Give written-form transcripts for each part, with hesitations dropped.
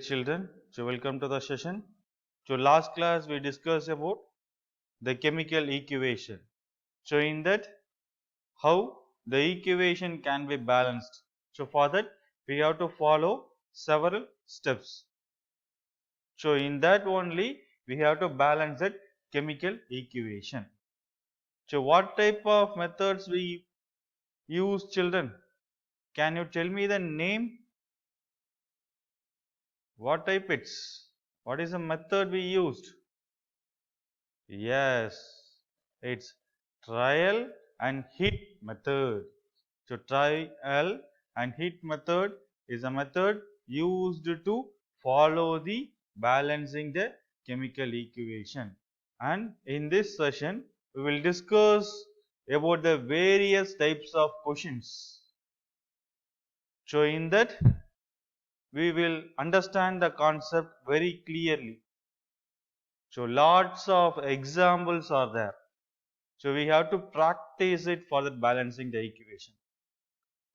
Children, so welcome to the session. So last class we discussed about the chemical equation. So in that how the equation can be balanced. So for that we have to follow several steps. So in that only we have to balance that chemical equation. So what type of methods we use, children? Can you tell me the name? What type it's? What is the method we used? Yes, it's trial and hit method. So trial and hit method is a method used to follow the balancing the chemical equation. And in this session, we will discuss about the various types of questions. So in that, we will understand the concept very clearly. So lots of examples are there. So we have to practice it for the balancing the equation.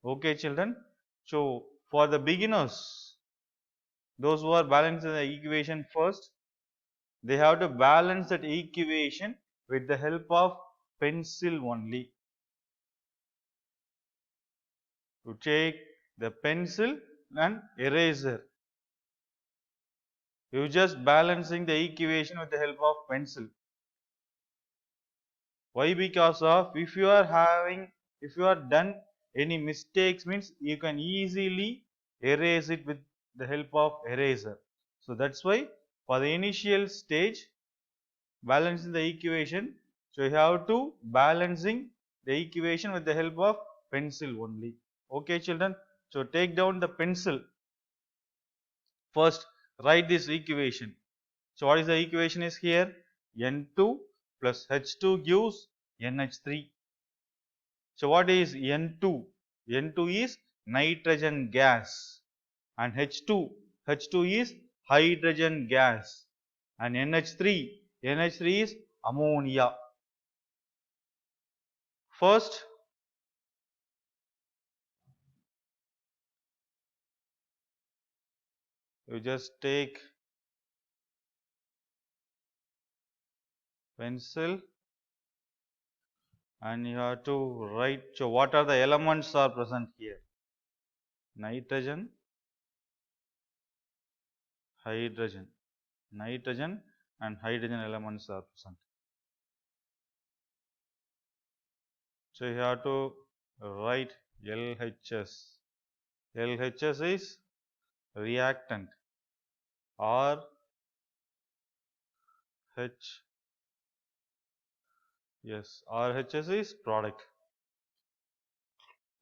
Okay, children. So for the beginners, those who are balancing the equation first, they have to balance that equation with the help of pencil only. To take the pencil and eraser. You just balancing the equation with the help of pencil. Why? Because of if you are done any mistakes means you can easily erase it with the help of eraser. So that's why for the initial stage balancing the equation, so you have to balancing the equation with the help of pencil only. Okay, children. So take down the pencil. First write this equation. So what is the equation is here? N2 plus H2 gives NH3. So what is N2? N2 is nitrogen gas and H2 is hydrogen gas and NH3 is ammonia. First you just take pencil and you have to write. So what are the elements are present here? Nitrogen, hydrogen, and hydrogen elements are present. So you have to write LHS. LHS is reactant. RH, yes, RHS is product.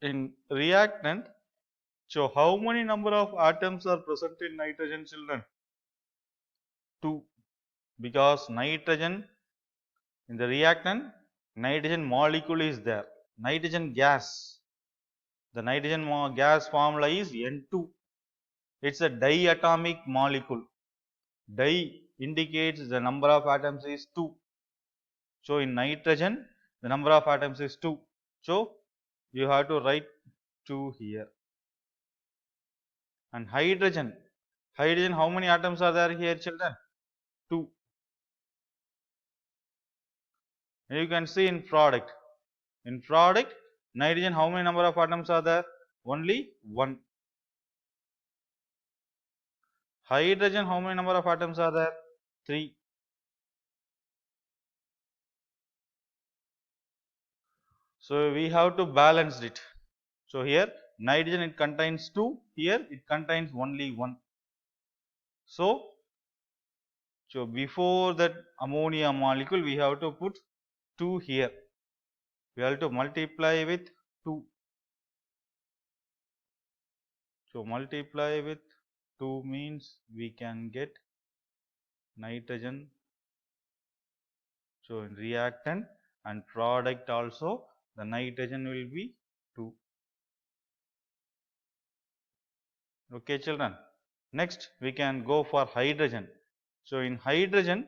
In reactant, so how many number of atoms are present in nitrogen, children? 2. Because nitrogen in the reactant, nitrogen molecule is there. Nitrogen gas. The nitrogen gas formula is N2. It's a diatomic molecule. Di indicates the number of atoms is 2. So in nitrogen, the number of atoms is 2. So you have to write 2 here. And hydrogen, how many atoms are there here, children? 2. And you can see in product. In product, nitrogen, how many number of atoms are there? Only 1. Hydrogen, how many number of atoms are there? 3. So we have to balance it. So here nitrogen it contains 2, here it contains only 1. So before that ammonia molecule we have to put 2 here. We have to multiply with 2. So multiply with 2 means we can get nitrogen. So in reactant and product also the nitrogen will be 2. Okay, children. Next we can go for hydrogen. So in hydrogen,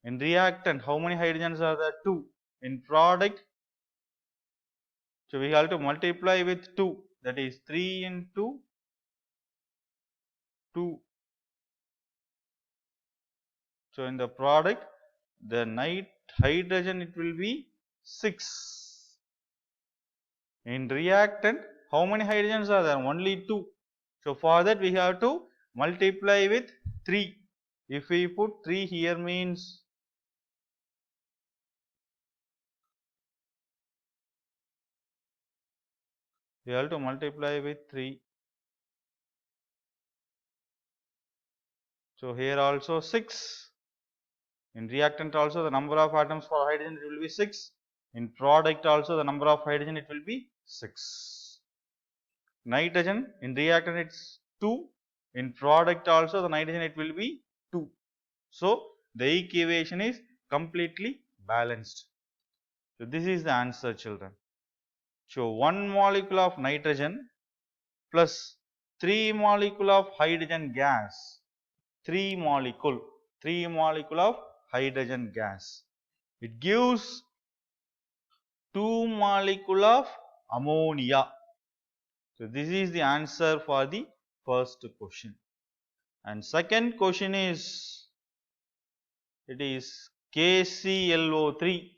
in reactant, how many hydrogens are there? 2. In product, so we have to multiply with 2, that is 3 into 2. So, in the product, the hydrogen it will be 6. In reactant, how many hydrogens are there? Only 2. So, for that we have to multiply with 3. If we put 3 here means we have to multiply with 3. So, here also 6. In reactant also the number of atoms for hydrogen it will be 6. In product also the number of hydrogen it will be 6. Nitrogen in reactant it's 2. In product also the nitrogen it will be 2. So, the equation is completely balanced. So, this is the answer, children. So, 1 molecule of nitrogen plus 3 molecule of hydrogen gas, 3 molecule of hydrogen gas. It gives 2 molecule of ammonia. So, this is the answer for the first question. And second question is, it is KClO3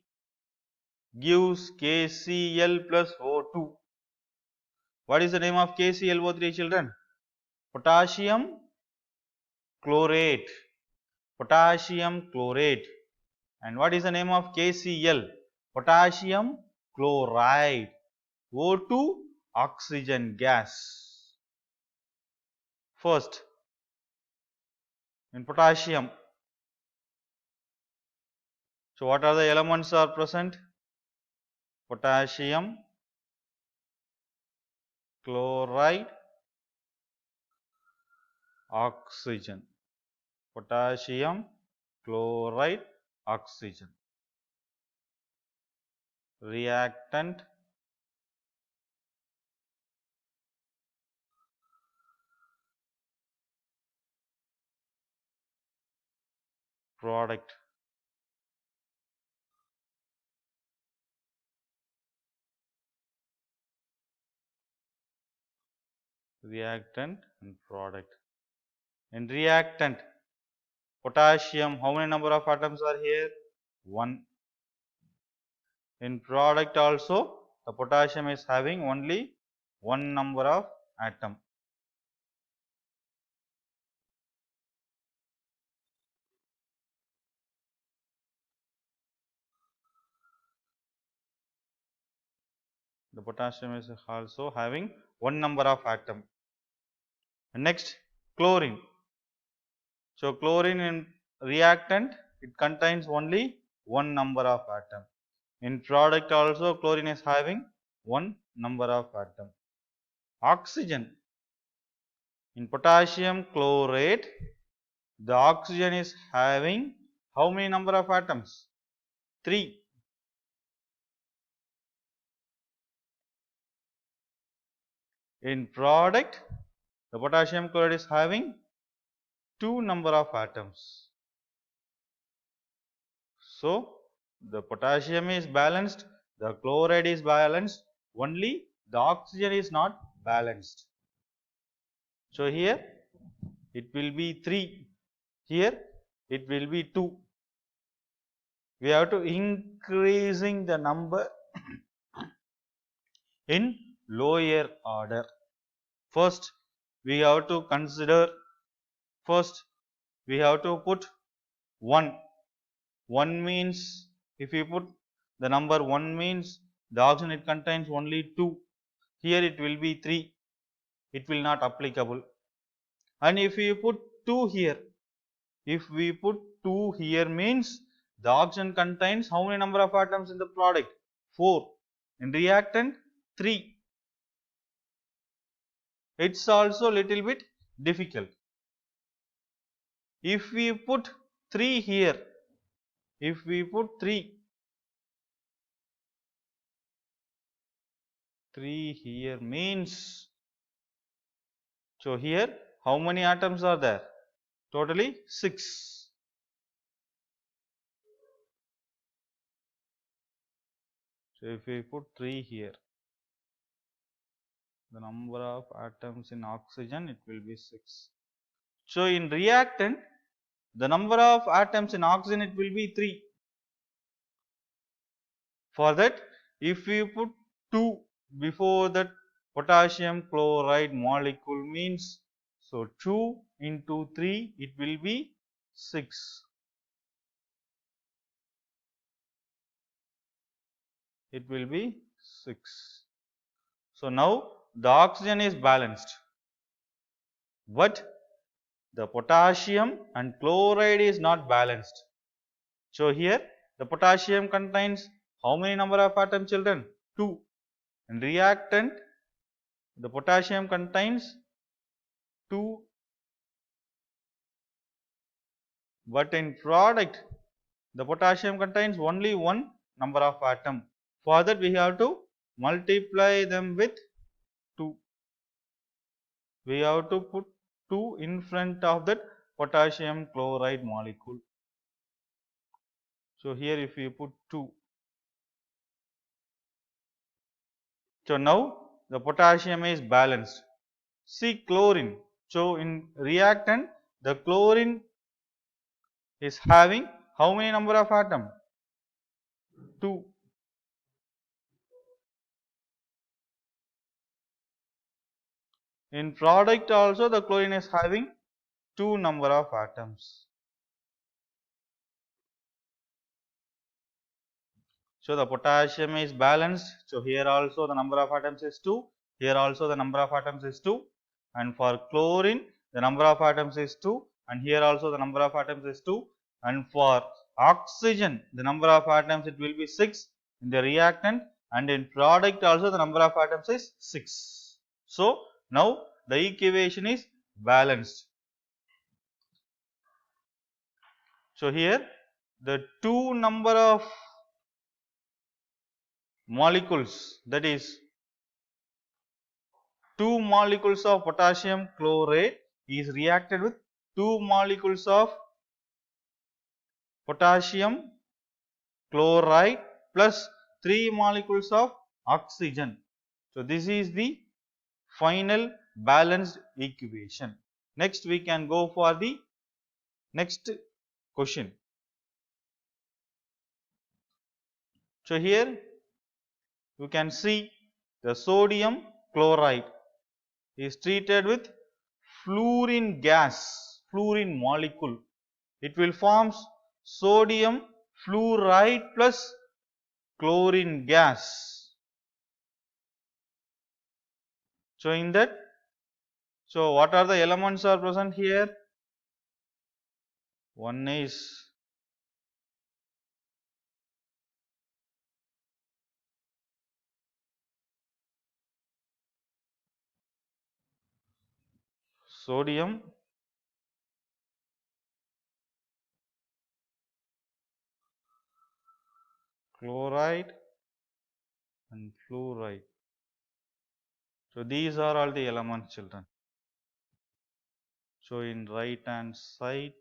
gives KCl plus O2. What is the name of KClO3, children? Potassium chlorate. Potassium chlorate. And what is the name of KCl? Potassium chloride. O2 oxygen gas. First, in potassium. So, what are the elements are present? Potassium chloride, oxygen. Potassium chloride, oxygen. Reactant, product. Reactant and product. In reactant, potassium, how many number of atoms are here? 1. In product also, the potassium is having only 1 number of atom. The potassium is also having 1 number of atom. Next, chlorine. So, chlorine in reactant, it contains only 1 number of atom. In product also, chlorine is having 1 number of atom. Oxygen. In potassium chlorate, the oxygen is having how many number of atoms? 3. In product, the potassium chloride is having 2 number of atoms. So, the potassium is balanced, the chloride is balanced, only the oxygen is not balanced. So, here it will be 3, here it will be 2. We have to increasing the number in lower order. First, we have to consider, first we have to put 1. 1 means, if you put the number 1 means the oxygen it contains only 2. Here it will be 3. It will not applicable. And if we put 2 here, if we put 2 here means the oxygen contains how many number of atoms in the product? 4. In reactant, 3. It's also little bit difficult. If we put 3 here, if we put 3 here means, so here how many atoms are there? Totally 6. So, if we put 3 here, the number of atoms in oxygen it will be 6. So, in reactant the number of atoms in oxygen, it will be 3. For that, if we put 2 before that potassium chloride molecule means, so 2 into 3, it will be 6. It will be 6. So now the oxygen is balanced, but the potassium and chloride is not balanced. So here the potassium contains how many number of atoms, children? 2. In reactant, the potassium contains 2, but in product the potassium contains only 1 number of atom. For that we have to multiply them with 2. We have to put 2 in front of that potassium chloride molecule. So here if we put 2, so now the potassium is balanced. See chlorine. So in reactant, the chlorine is having how many number of atom? 2. In product also the chlorine is having 2 number of atoms. So the potassium is balanced. So here also the number of atoms is 2. Here also the number of atoms is 2. And for chlorine the number of atoms is 2. And here also the number of atoms is 2. And for oxygen the number of atoms, it will be 6 in the reactant, and in product also the number of atoms is 6. So now the equation is balanced. So here the 2 number of molecules, that is 2 molecules of potassium chlorate is reacted with 2 molecules of potassium chloride plus 3 molecules of oxygen. So this is the final balanced equation. Next we can go for the next question. So here you can see the sodium chloride is treated with fluorine gas, fluorine molecule. It will form sodium fluoride plus chlorine gas. So in that, so what are the elements are present here? One is sodium, chloride and fluoride. So these are all the elements, children. So in right hand side,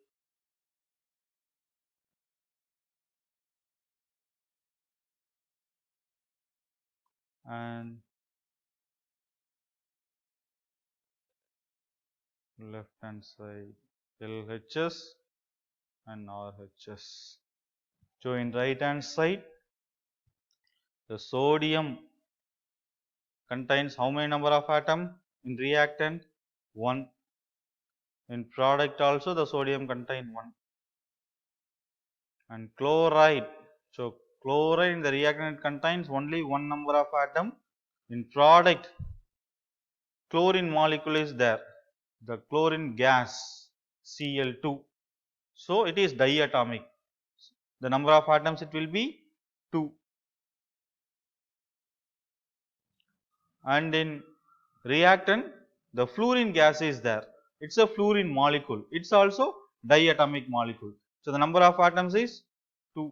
and left hand side, LHS and RHS. So in right hand side, the sodium contains how many number of atom? In reactant, 1. In product also the sodium contain 1. And chloride, so chloride in the reactant contains only 1 number of atom. In product, chlorine molecule is there, the chlorine gas Cl2. So it is diatomic. The number of atoms, it will be 2. And in reactant the fluorine gas is there. It's a fluorine molecule. It's also diatomic molecule. So the number of atoms is 2.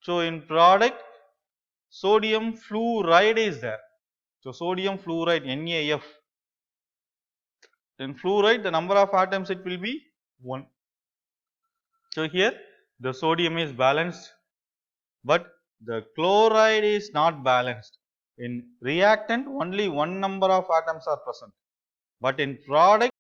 So in product, sodium fluoride is there. So sodium fluoride, NaF. In fluoride, the number of atoms, it will be 1. So here the sodium is balanced, but the chloride is not balanced. In reactant, only 1 number of atoms are present, but in product